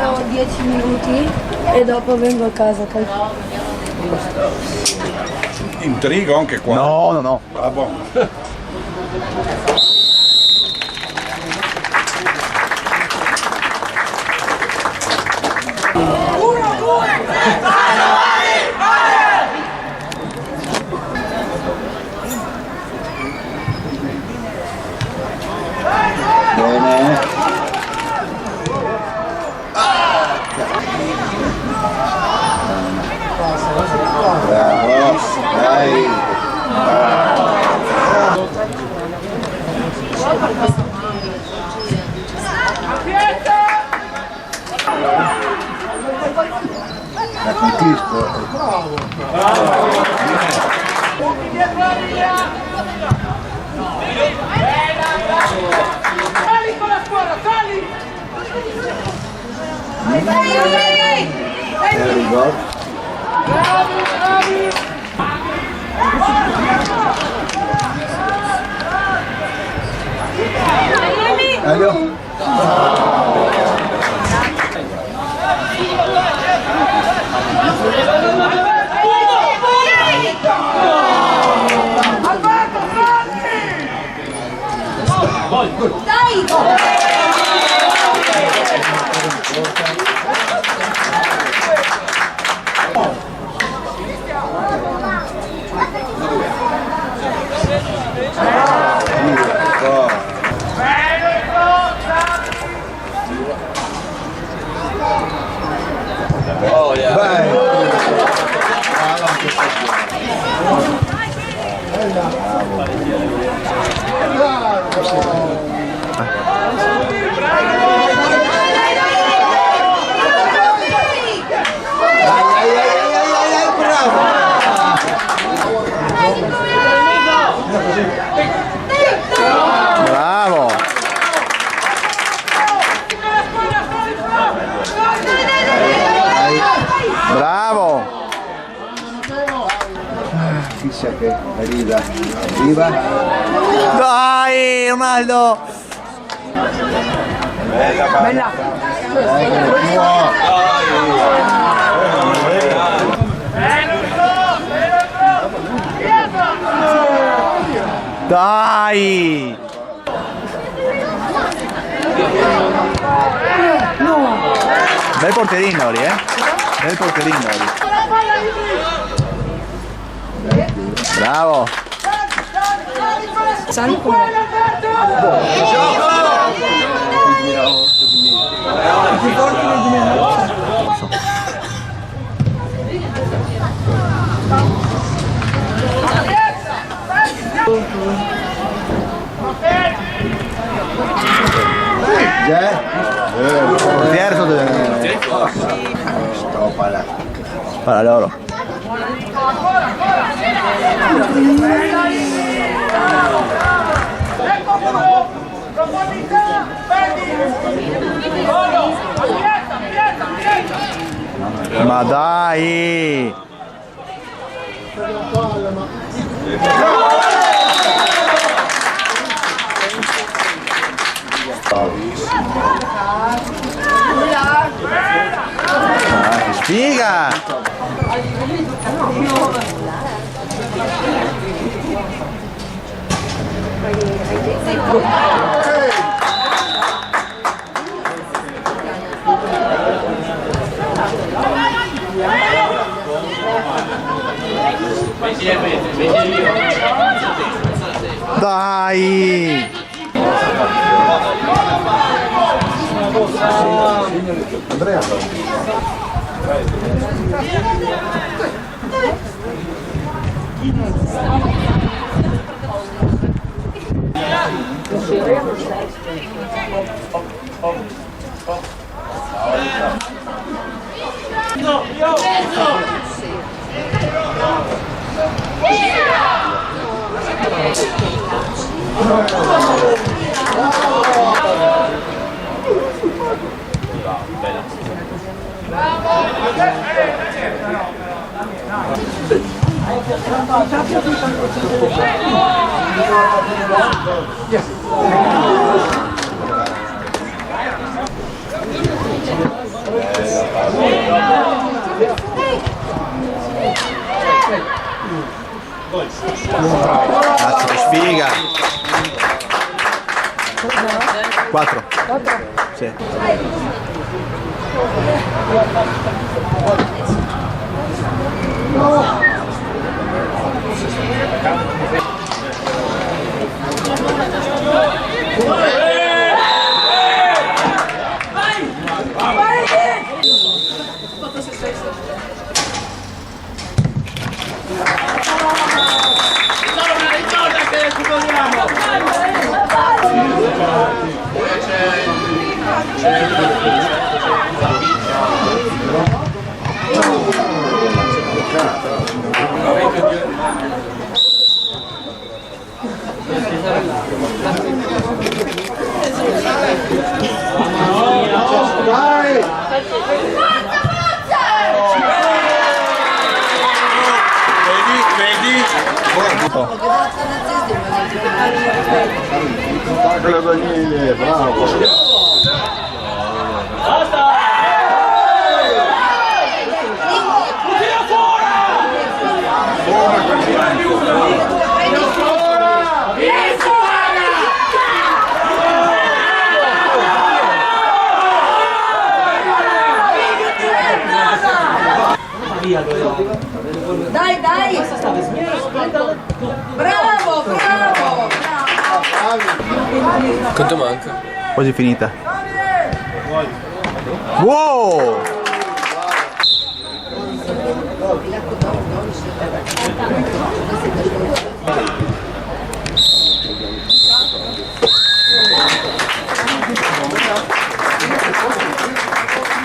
gioco 10 minuti e dopo vengo a casa. Intrigo anche qua. No. Ah, buono. Bene. Bravo, dai. La conquisto. Sali con la squadra, sali! Very good. Bravi! Allô? Bravo! Bravo! Chissà che arriva. Arriva. Dai, Ronaldo! Bella. Dai! Bel porterino lì, Bel porterino lì. Bravo! Sali con me. Terzo para loro. Ma dai! Che sfiga! Dai! Andrea. Cazzo che sfiga. 4. Sì. Daniele, bravo. Dai, dai! Bravo, bravo! Quanto manca? Quasi finita. Wow!